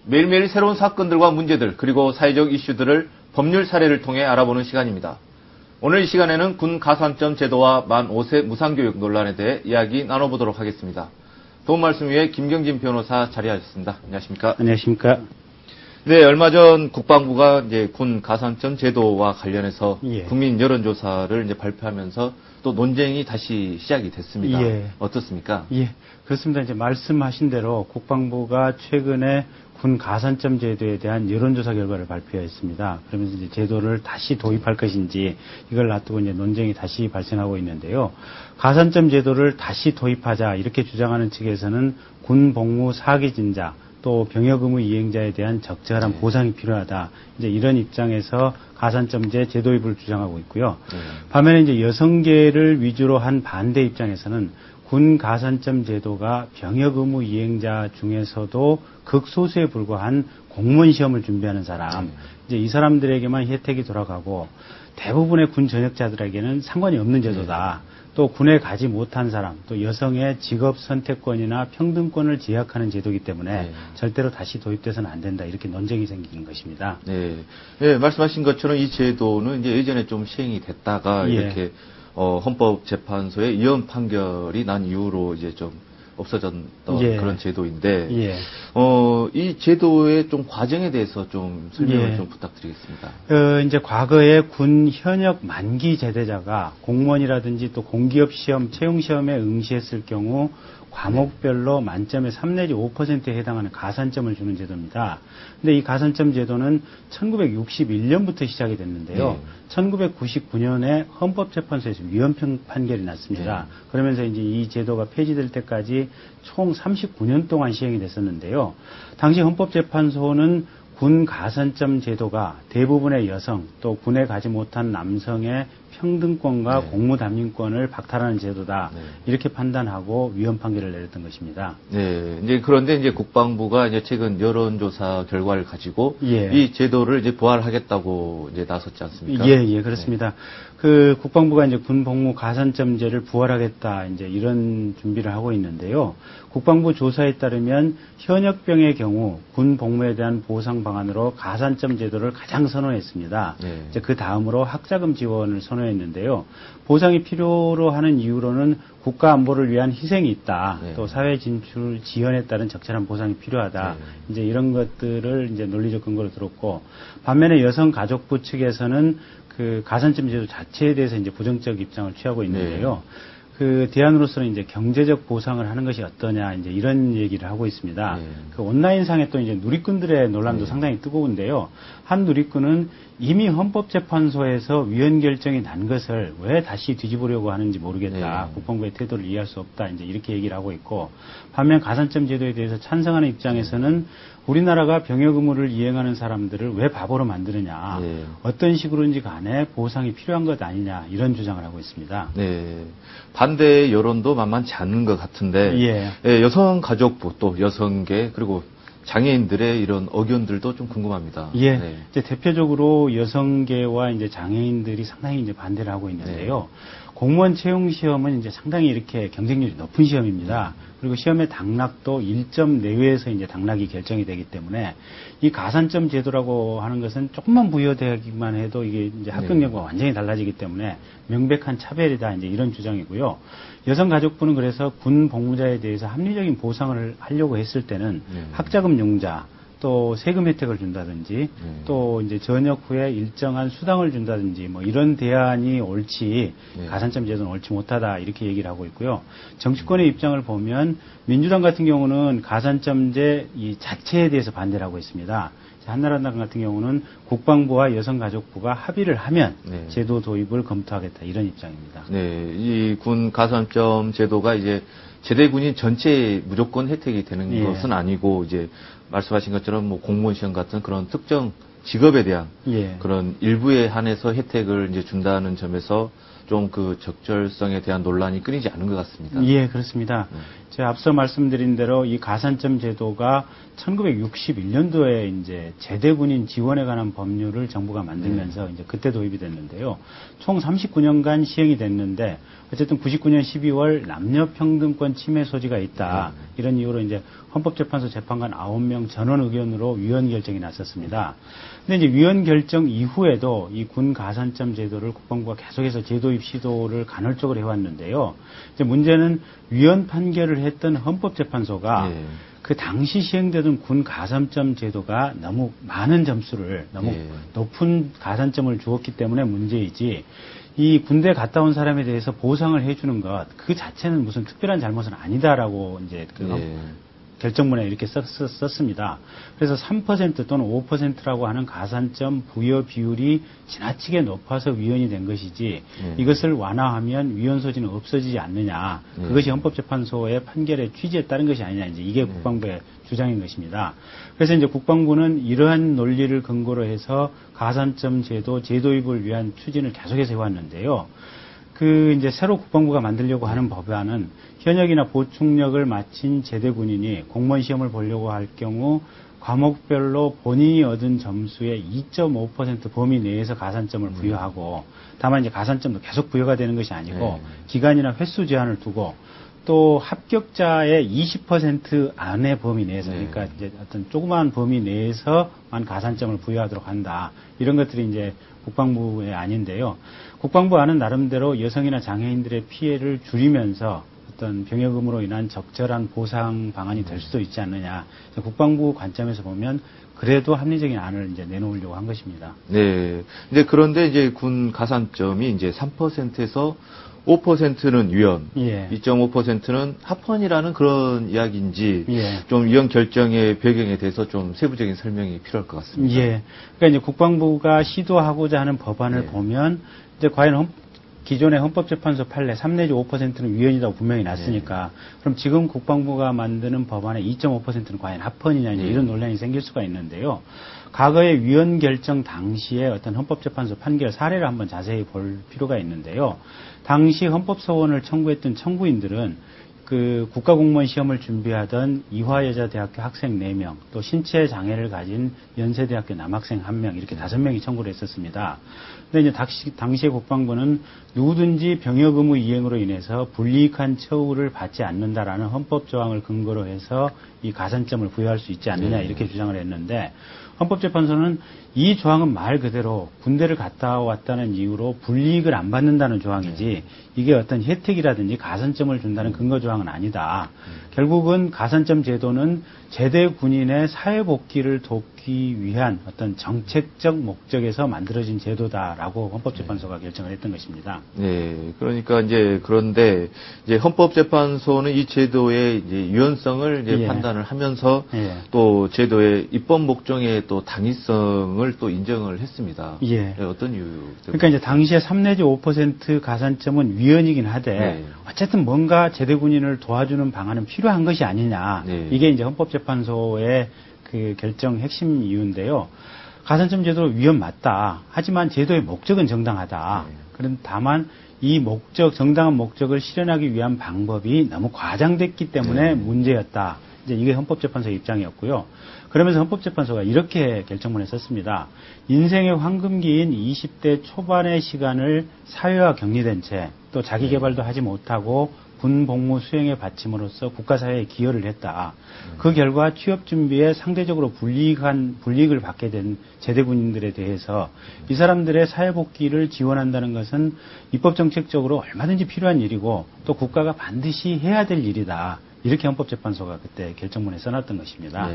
매일매일 새로운 사건들과 문제들 그리고 사회적 이슈들을 법률 사례를 통해 알아보는 시간입니다. 오늘 이 시간에는 군 가산점 제도와 만 5세 무상교육 논란에 대해 이야기 나눠보도록 하겠습니다. 도움 말씀 위해 김경진 변호사 자리하셨습니다. 안녕하십니까? 안녕하십니까? 네, 얼마 전 국방부가 이제 군 가산점 제도와 관련해서 국민 여론조사를 이제 발표하면서 또 논쟁이 다시 시작이 됐습니다. 어떻습니까? 그렇습니다. 이제 말씀하신 대로 국방부가 최근에 군 가산점 제도에 대한 여론조사 결과를 발표했습니다. 그러면서 이제 제도를 다시 도입할 것인지 이걸 놔두고 이제 논쟁이 다시 발생하고 있는데요. 가산점 제도를 다시 도입하자 이렇게 주장하는 측에서는 군 복무 사기진자 또 병역 의무 이행자에 대한 적절한 보상이 필요하다. 이제 이런 입장에서 가산점제 제도입을 주장하고 있고요. 반면에 이제 여성계를 위주로 한 반대 입장에서는 군 가산점 제도가 병역 의무 이행자 중에서도 극소수에 불과한 공무원 시험을 준비하는 사람, 이제 이 사람들에게만 혜택이 돌아가고 대부분의 군 전역자들에게는 상관이 없는 제도다. 또 군에 가지 못한 사람, 또 여성의 직업 선택권이나 평등권을 제약하는 제도이기 때문에 절대로 다시 도입돼서는 안 된다. 이렇게 논쟁이 생긴 것입니다. 네, 말씀하신 것처럼 이 제도는 이제 예전에 좀 시행이 됐다가 이렇게 헌법재판소의 이혼 판결이 난 이후로 이제 좀 없어졌던 그런 제도인데, 이 제도의 좀 과정에 대해서 좀 설명을 좀 부탁드리겠습니다. 이제 과거에 군 현역 만기 제대자가 공무원이라든지 또 공기업 시험, 채용 시험에 응시했을 경우 과목별로 만점의 3 내지 5%에 해당하는 가산점을 주는 제도입니다. 근데 이 가산점 제도는 1961년부터 시작이 됐는데요. 1999년에 헌법재판소에서 위헌 판결이 났습니다. 그러면서 이제 이 제도가 폐지될 때까지 총 39년 동안 시행이 됐었는데요. 당시 헌법재판소는 군 가산점 제도가 대부분의 여성 또 군에 가지 못한 남성의 평등권과 공무 담임권을 박탈하는 제도다. 이렇게 판단하고 위헌 판결을 내렸던 것입니다. 이제 그런데 이제 국방부가 이제 최근 여론조사 결과를 가지고 이 제도를 이제 부활하겠다고 이제 나섰지 않습니까? 그렇습니다. 그 국방부가 이제 군 복무 가산점제를 부활하겠다 이제 이런 준비를 하고 있는데요. 국방부 조사에 따르면 현역병의 경우 군 복무에 대한 보상 방안으로 가산점 제도를 가장 선호했습니다. 이제 그 다음으로 학자금 지원을 선호했는데요. 보상이 필요로 하는 이유로는 국가 안보를 위한 희생이 있다. 또 사회 진출 지연에 따른 적절한 보상이 필요하다. 이제 이런 것들을 이제 논리적 근거로 들었고, 반면에 여성가족부 측에서는 그 가산점 제도 자체에 대해서 이제 부정적 입장을 취하고 있는데요. 그 대안으로서는 이제 경제적 보상을 하는 것이 어떠냐 이제 이런 얘기를 하고 있습니다. 그 온라인상에 또 이제 누리꾼들의 논란도 상당히 뜨거운데요. 한 누리꾼은 이미 헌법재판소에서 위헌 결정이 난 것을 왜 다시 뒤집으려고 하는지 모르겠다. 국방부의 태도를 이해할 수 없다. 이제 이렇게 얘기를 하고 있고, 반면 가산점 제도에 대해서 찬성하는 입장에서는 우리나라가 병역 의무를 이행하는 사람들을 왜 바보로 만드느냐. 어떤 식으로인지 간에 보상이 필요한 것 아니냐. 이런 주장을 하고 있습니다. 반대 여론도 만만치 않은 것 같은데 여성가족부 또 여성계 그리고 장애인들의 이런 의견들도 좀 궁금합니다. 이제 대표적으로 여성계와 이제 장애인들이 상당히 이제 반대를 하고 있는데요. 공무원 채용 시험은 이제 상당히 이렇게 경쟁률이 높은 시험입니다. 그리고 시험의 당락도 1점 내외에서 이제 당락이 결정이 되기 때문에 이 가산점 제도라고 하는 것은 조금만 부여되기만 해도 이게 이제 합격력과 완전히 달라지기 때문에 명백한 차별이다. 이제 이런 주장이고요. 여성가족부는 그래서 군 복무자에 대해서 합리적인 보상을 하려고 했을 때는 학자금 융자, 또 세금 혜택을 준다든지 또 이제 전역 후에 일정한 수당을 준다든지 뭐 이런 대안이 옳지 가산점 제도는 옳지 못하다 이렇게 얘기를 하고 있고요. 정치권의 입장을 보면 민주당 같은 경우는 가산점제 이 자체에 대해서 반대를 하고 있습니다. 한나라당 같은 경우는 국방부와 여성가족부가 합의를 하면 제도 도입을 검토하겠다 이런 입장입니다. 이 군 가산점 제도가 이제 제대군인 전체에 무조건 혜택이 되는 것은 아니고 이제 말씀하신 것처럼 뭐 공무원 시험 같은 그런 특정 직업에 대한 그런 일부에 한해서 혜택을 이제 준다는 점에서 좀 그 적절성에 대한 논란이 끊이지 않은 것 같습니다. 그렇습니다. 제가 앞서 말씀드린 대로 이 가산점 제도가 1961년도에 이제 제대군인 지원에 관한 법률을 정부가 만들면서 이제 그때 도입이 됐는데요. 총 39년간 시행이 됐는데 어쨌든 99년 12월 남녀평등권 침해 소지가 있다. 이런 이유로 이제 헌법재판소 재판관 9명 전원 의견으로 위헌 결정이 났었습니다. 근데 이제 위헌 결정 이후에도 이 군 가산점 제도를 국방부가 계속해서 재도입 시도를 간헐적으로 해왔는데요. 이제 문제는 위헌 판결을 했던 헌법재판소가 그 당시 시행되던 군 가산점 제도가 너무 많은 점수를 너무 높은 가산점을 주었기 때문에 문제이지 이 군대 갔다 온 사람에 대해서 보상을 해주는 것 그 자체는 무슨 특별한 잘못은 아니다라고 이제 결정문에 이렇게 썼습니다. 그래서 3% 또는 5%라고 하는 가산점 부여 비율이 지나치게 높아서 위헌이 된 것이지 이것을 완화하면 위헌 소지는 없어지지 않느냐. 그것이 헌법재판소의 판결의 취지에 따른 것이 아니냐. 이제 이게 국방부의 주장인 것입니다. 그래서 이제 국방부는 이러한 논리를 근거로 해서 가산점 제도 재도입을 위한 추진을 계속해서 해왔는데요. 이제 새로 국방부가 만들려고 하는 법안은 현역이나 보충력을 마친 제대군인이 공무원 시험을 보려고 할 경우 과목별로 본인이 얻은 점수의 2.5% 범위 내에서 가산점을 부여하고 다만 이제 가산점도 계속 부여가 되는 것이 아니고 기간이나 횟수 제한을 두고 또 합격자의 20% 안의 범위 내에서 그러니까 이제 어떤 조그마한 범위 내에서만 가산점을 부여하도록 한다. 이런 것들이 이제 국방부의 안인데요. 국방부 안은 나름대로 여성이나 장애인들의 피해를 줄이면서 어떤 병역음으로 인한 적절한 보상 방안이 될 수도 있지 않느냐. 국방부 관점에서 보면 그래도 합리적인 안을 이제 내놓으려고 한 것입니다. 네. 이제 그런데 이제 군 가산점이 이제 3%에서 5%는 위헌, 2.5%는 합헌이라는 그런 이야기인지 좀 위헌 결정의 배경에 대해서 좀 세부적인 설명이 필요할 것 같습니다. 그러니까 이제 국방부가 시도하고자 하는 법안을 보면 이제 과연 기존의 헌법재판소 판례 3 내지 5%는 위헌이라고 분명히 났으니까 그럼 지금 국방부가 만드는 법안의 2.5%는 과연 합헌이냐 이런 논란이 생길 수가 있는데요. 과거의 위헌 결정 당시에 어떤 헌법재판소 판결 사례를 한번 자세히 볼 필요가 있는데요. 당시 헌법소원을 청구했던 청구인들은 그 국가공무원 시험을 준비하던 이화여자대학교 학생 4명, 또 신체 장애를 가진 연세대학교 남학생 1명, 이렇게 5명이 청구를 했었습니다. 근데 이제 당시의 국방부는 누구든지 병역 의무 이행으로 인해서 불이익한 처우를 받지 않는다라는 헌법 조항을 근거로 해서 이 가산점을 부여할 수 있지 않느냐 이렇게 주장을 했는데 헌법재판소는 이 조항은 말 그대로 군대를 갔다 왔다는 이유로 불이익을 안 받는다는 조항이지 이게 어떤 혜택이라든지 가산점을 준다는 근거 조항은 아니다. 결국은 가산점 제도는 제대 군인의 사회복귀를 돕기 위한 어떤 정책적 목적에서 만들어진 제도다라고 헌법재판소가 결정을 했던 것입니다. 네, 그러니까 이제 그런데 이제 헌법재판소는 이 제도의 이제 유연성을 이제 판단을 하면서 또 제도의 입법 목적의 또 당위성을 또 인정을 했습니다. 어떤 이유 때문에? 그러니까 이제 당시에 3 내지 5% 가산점은 위헌이긴 하되 어쨌든 뭔가 제대 군인을 도와주는 방안은 필요한 것이 아니냐. 이게 이제 헌법재판소의 그 결정 핵심 이유인데요. 가산점 제도 위헌 맞다. 하지만 제도의 목적은 정당하다. 그런 다만 이 목적, 정당한 목적을 실현하기 위한 방법이 너무 과장됐기 때문에 문제였다. 이제 이게 헌법재판소의 입장이었고요. 그러면서 헌법재판소가 이렇게 결정문에 썼습니다. 인생의 황금기인 20대 초반의 시간을 사회와 격리된 채 또 자기 개발도 하지 못하고 군 복무 수행에 바침으로써 국가사회에 기여를 했다. 그 결과 취업 준비에 상대적으로 불이익을 받게 된 제대군인들에 대해서 이 사람들의 사회복귀를 지원한다는 것은 입법정책적으로 얼마든지 필요한 일이고 또 국가가 반드시 해야 될 일이다. 이렇게 헌법재판소가 그때 결정문에 써놨던 것입니다.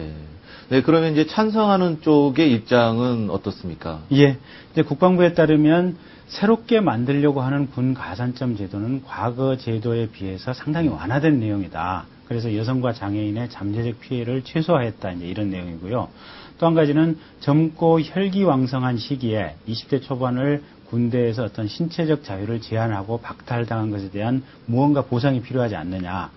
네, 그러면 이제 찬성하는 쪽의 입장은 어떻습니까? 이제 국방부에 따르면 새롭게 만들려고 하는 군 가산점 제도는 과거 제도에 비해서 상당히 완화된 내용이다. 그래서 여성과 장애인의 잠재적 피해를 최소화했다. 이제 이런 내용이고요. 또 한 가지는 젊고 혈기왕성한 시기에 20대 초반을 군대에서 어떤 신체적 자유를 제한하고 박탈당한 것에 대한 무언가 보상이 필요하지 않느냐.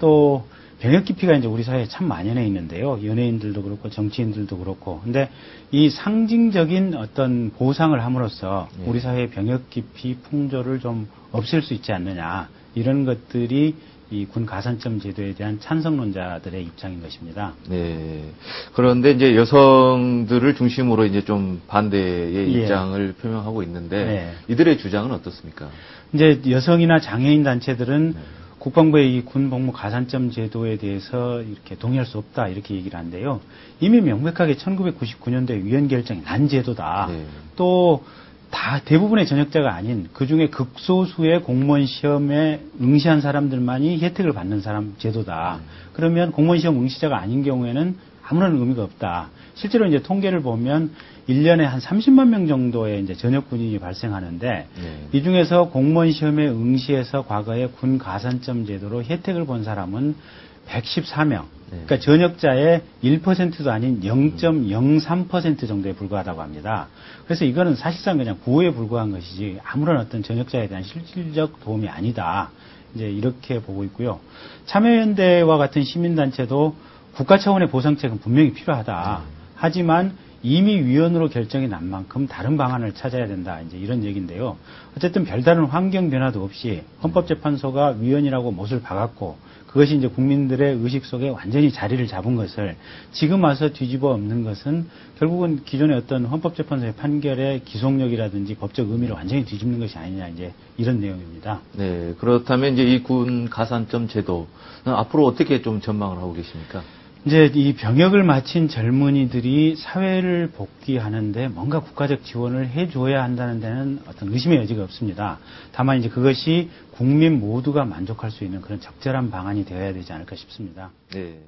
또 병역 기피가 이제 우리 사회에 참 만연해 있는데요. 연예인들도 그렇고 정치인들도 그렇고. 근데 이 상징적인 어떤 보상을 함으로써 우리 사회의 병역 기피 풍조를 좀 없앨 수 있지 않느냐. 이런 것들이 이 군 가산점 제도에 대한 찬성론자들의 입장인 것입니다. 네. 그런데 이제 여성들을 중심으로 이제 좀 반대의 입장을 표명하고 있는데 이들의 주장은 어떻습니까? 이제 여성이나 장애인 단체들은 국방부의 이 군 복무 가산점 제도에 대해서 이렇게 동의할 수 없다 이렇게 얘기를 하는데요. 이미 명백하게 1999년도에 위헌 결정이 난 제도다. 또 다 대부분의 전역자가 아닌 그중에 극소수의 공무원 시험에 응시한 사람들만이 혜택을 받는 제도다. 그러면 공무원 시험 응시자가 아닌 경우에는 아무런 의미가 없다. 실제로 이제 통계를 보면 1년에 한 30만 명 정도의 이제 전역 군인이 발생하는데 이 중에서 공무원 시험에 응시해서 과거에 군 가산점 제도로 혜택을 본 사람은 114명. 그러니까 전역자의 1%도 아닌 0.03% 정도에 불과하다고 합니다. 그래서 이거는 사실상 그냥 구호에 불과한 것이지 아무런 어떤 전역자에 대한 실질적 도움이 아니다. 이제 이렇게 보고 있고요. 참여연대와 같은 시민단체도 국가 차원의 보상책은 분명히 필요하다. 하지만 이미 위헌으로 결정이 난 만큼 다른 방안을 찾아야 된다. 이제 이런 얘기인데요. 어쨌든 별다른 환경 변화도 없이 헌법재판소가 위헌이라고 못을 박았고 그것이 이제 국민들의 의식 속에 완전히 자리를 잡은 것을 지금 와서 뒤집어 엎는 것은 결국은 기존의 어떤 헌법재판소의 판결의 기속력이라든지 법적 의미를 완전히 뒤집는 것이 아니냐 이제 이런 내용입니다. 네, 그렇다면 이제 이 군 가산점 제도는 앞으로 어떻게 좀 전망을 하고 계십니까? 이제 이 병역을 마친 젊은이들이 사회를 복귀하는데 뭔가 국가적 지원을 해줘야 한다는 데는 어떤 의심의 여지가 없습니다. 다만 이제 그것이 국민 모두가 만족할 수 있는 그런 적절한 방안이 되어야 되지 않을까 싶습니다. 네.